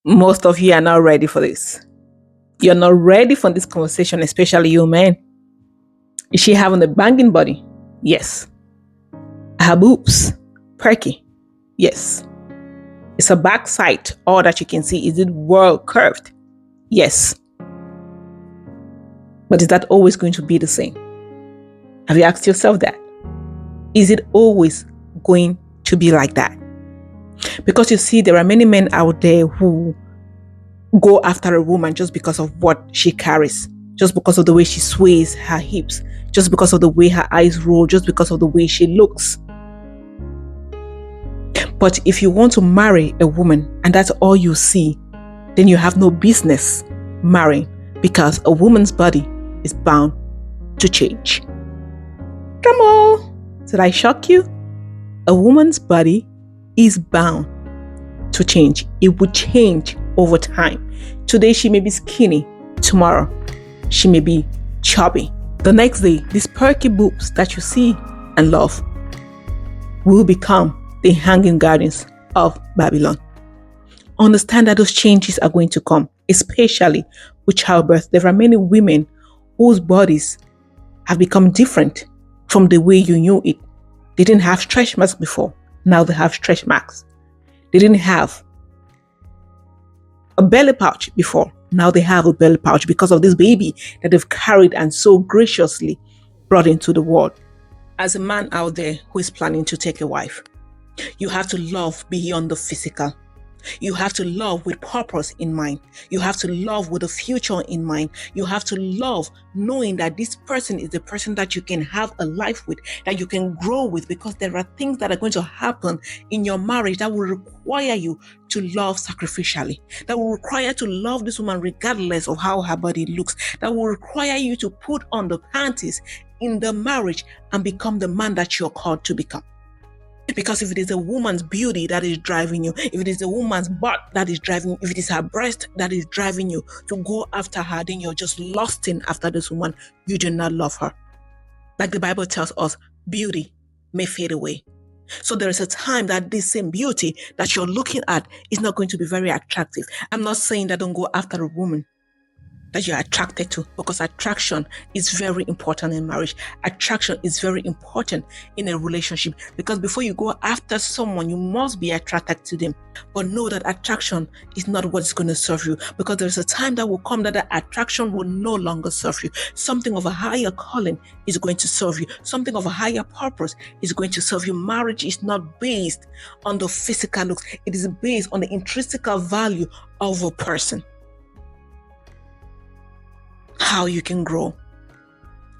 Most of you are not ready for this. You're not ready for this conversation, especially you men. Is she having a banging body? Yes. Her boobs perky? Yes. Is her backside all that you can see? Is it well curved? Yes. But is that always going to be the same? Have you asked yourself that? Is it always going to be like that? Because you see, there are many men out there who go after a woman just because of what she carries, just because of the way she sways her hips, just because of the way her eyes roll, just because of the way she looks. But if you want to marry a woman and that's all you see, then you have no business marrying, because a woman's body is bound to change. Come on, did I shock you? A woman's body is bound to change. It will change over time. Today she may be skinny, tomorrow she may be chubby. The next day, these perky boobs that you see and love will become the hanging gardens of Babylon. Understand that those changes are going to come, especially with childbirth. There are many women whose bodies have become different from the way you knew it. They didn't have stretch marks before. Now they have stretch marks. They didn't have a belly pouch before. Now they have a belly pouch because of this baby that they've carried and so graciously brought into the world. As a man out there who is planning to take a wife, you have to love beyond the physical. You have to love with purpose in mind. You have to love with a future in mind. You have to love knowing that this person is the person that you can have a life with, that you can grow with, because there are things that are going to happen in your marriage that will require you to love sacrificially, that will require to love this woman regardless of how her body looks, that will require you to put on the panties in the marriage and become the man that you're called to become. Because if it is a woman's beauty that is driving you, if it is a woman's butt that is driving you, if it is her breast that is driving you to go after her, then you're just lusting after this woman. You do not love her. Like the Bible tells us, beauty may fade away. So there is a time that this same beauty that you're looking at is not going to be very attractive. I'm not saying that don't go after a woman that you're attracted to, because attraction is very important in marriage. Attraction is very important in a relationship, because before you go after someone, you must be attracted to them. But know that attraction is not what's going to serve you, because there's a time that will come that the attraction will no longer serve you. Something of a higher calling is going to serve you. Something of a higher purpose is going to serve you. Marriage is not based on the physical looks. It is based on the intrinsic value of a person. How you can grow,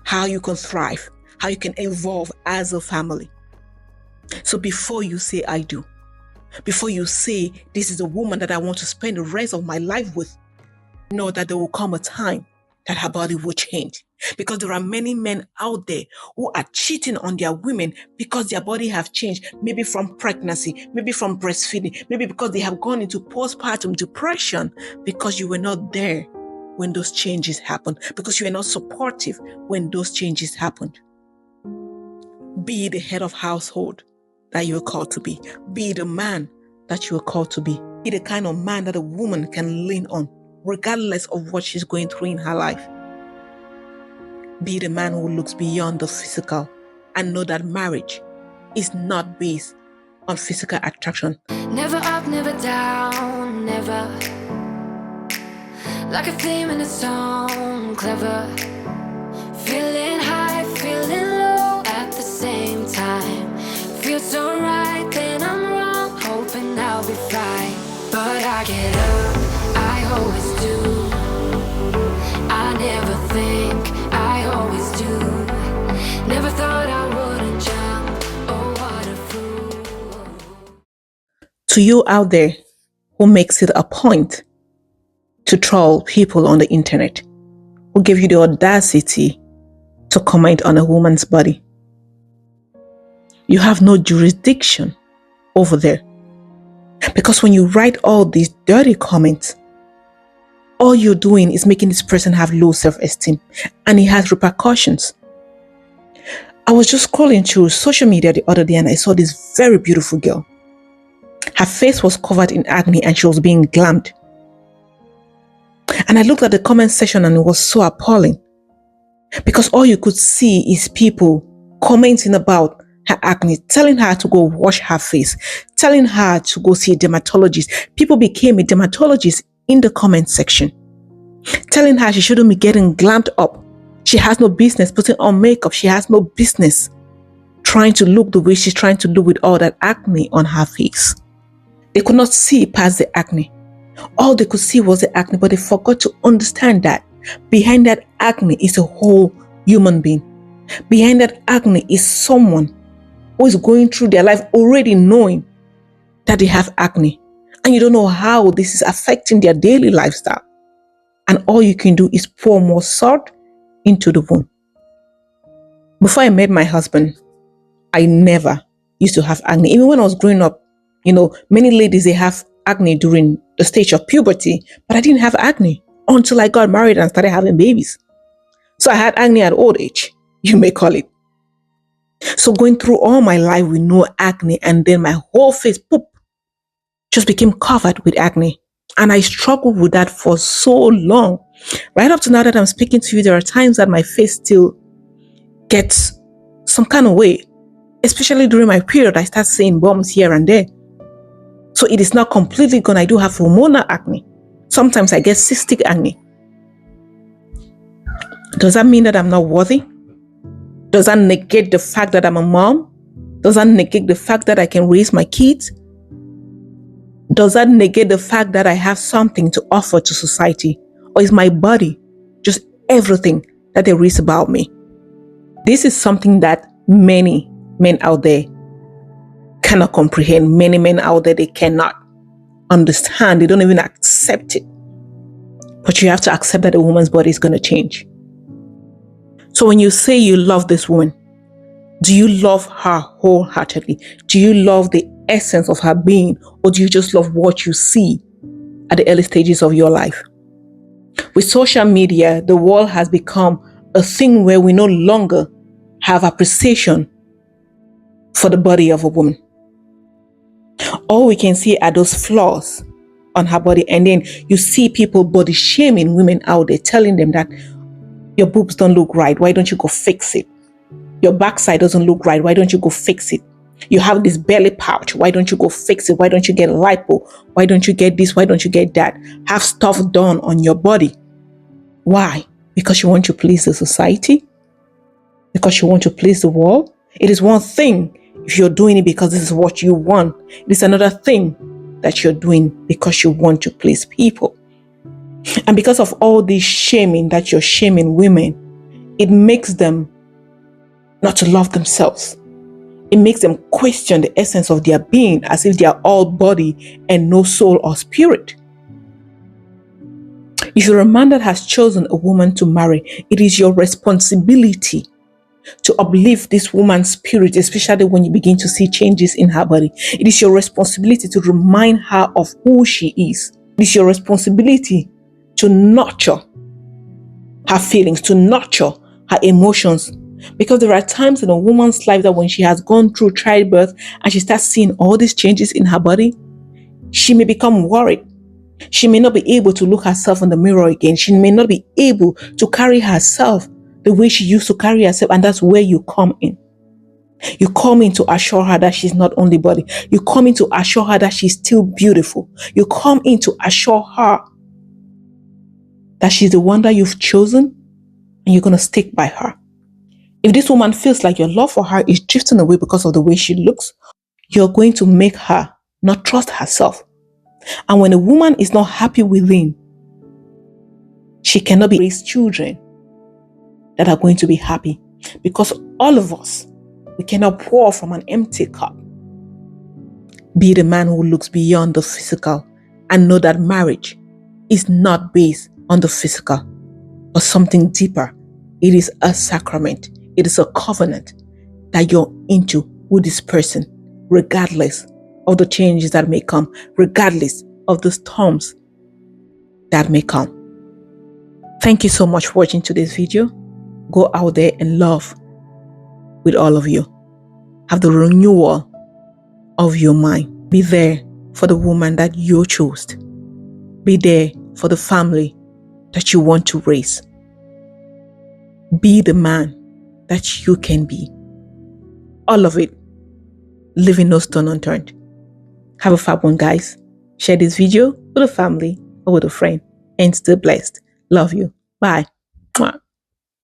how you can thrive, how you can evolve as a family. So before you say I do, before you say this is a woman that I want to spend the rest of my life with, know that there will come a time that her body will change. Because there are many men out there who are cheating on their women because their body have changed, maybe from pregnancy, maybe from breastfeeding, maybe because they have gone into postpartum depression because you were not there when those changes happened, because you are not supportive when those changes happened. Be the head of household that you are called to be. Be the man that you are called to be. Be the kind of man that a woman can lean on, regardless of what she's going through in her life. Be the man who looks beyond the physical and know that marriage is not based on physical attraction. Never up, never down, never. Like a theme in a song, clever. Feeling high, feeling low at the same time. Feels so right, then I'm wrong, hoping I'll be fine. But I get up, I always do. I never think, I always do. Never thought I wouldn't jump, oh what a fool. To you out there who makes it a point to troll people on the internet, who give you the audacity to comment on a woman's body, you have no jurisdiction over there. Because when you write all these dirty comments, all you're doing is making this person have low self-esteem, and it has repercussions. I was just scrolling through social media the other day and I saw this very beautiful girl. Her face was covered in acne and she was being glammed. And I looked at the comment section and it was so appalling because all you could see is people commenting about her acne, telling her to go wash her face, telling her to go see a dermatologist. People became a dermatologist in the comment section, telling her she shouldn't be getting glammed up. She has no business putting on makeup. She has no business trying to look the way she's trying to look with all that acne on her face. They could not see past the acne. All they could see was the acne, but they forgot to understand that behind that acne is a whole human being. Behind that acne is someone who is going through their life already knowing that they have acne. And you don't know how this is affecting their daily lifestyle. And all you can do is pour more salt into the wound. Before I met my husband, I never used to have acne. Even when I was growing up, many ladies, they have acne during the stage of puberty, but I didn't have acne until I got married and started having babies. So I had acne at old age, you may call it. So going through all my life with no acne, and then my whole face, just became covered with acne. And I struggled with that for so long. Right up to now that I'm speaking to you, there are times that my face still gets some kind of way. Especially during my period, I start seeing bumps here and there. So it is not completely gone. I do have hormonal acne. Sometimes I get cystic acne. Does that mean that I'm not worthy? Does that negate the fact that I'm a mom? Does that negate the fact that I can raise my kids? Does that negate the fact that I have something to offer to society? Or is my body just everything that there is about me? This is something that many men out there cannot comprehend. Many men out there, they cannot understand. They don't even accept it. But you have to accept that a woman's body is going to change. So when you say you love this woman, do you love her wholeheartedly? Do you love the essence of her being? Or do you just love what you see at the early stages of your life? With social media, the world has become a thing where we no longer have appreciation for the body of a woman. All we can see are those flaws on her body. And then you see people body shaming women out there, telling them that your boobs don't look right. Why don't you go fix it? Your backside doesn't look right. Why don't you go fix it? You have this belly pouch. Why don't you go fix it? Why don't you get lipo? Why don't you get this? Why don't you get that? Have stuff done on your body. Why? Because you want to please the society? Because you want to please the world? It is one thing if you're doing it because this is what you want. It is another thing that you're doing because you want to please people. And because of all this shaming that you're shaming women, it makes them not to love themselves. It makes them question the essence of their being as if they are all body and no soul or spirit. If you're a man that has chosen a woman to marry, it is your responsibility to uplift this woman's spirit, especially when you begin to see changes in her body. It is your responsibility to remind her of who she is. It is your responsibility to nurture her feelings, to nurture her emotions. Because there are times in a woman's life that when she has gone through childbirth and she starts seeing all these changes in her body, she may become worried. She may not be able to look herself in the mirror again. She may not be able to carry herself the way she used to carry herself. And that's where you come in. You come in to assure her that she's not only body. You come in to assure her that she's still beautiful. You come in to assure her that she's the one that you've chosen and you're going to stick by her. If this woman feels like your love for her is drifting away because of the way she looks, you're going to make her not trust herself. And when a woman is not happy within, she cannot raise children that are going to be happy. Because all of us, we cannot pour from an empty cup. Be the man who looks beyond the physical and know that marriage is not based on the physical or something deeper. It is a sacrament. It is a covenant that you're into with this person, regardless of the changes that may come, regardless of the storms that may come. Thank you so much for watching today's video. Go out there and love with all of you. Have the renewal of your mind. Be there for the woman that you chose. Be there for the family that you want to raise. Be the man that you can be. All of it. Leaving no stone unturned. Have a fab one, guys. Share this video with a family or with a friend and stay blessed. Love you. Bye. Mwah.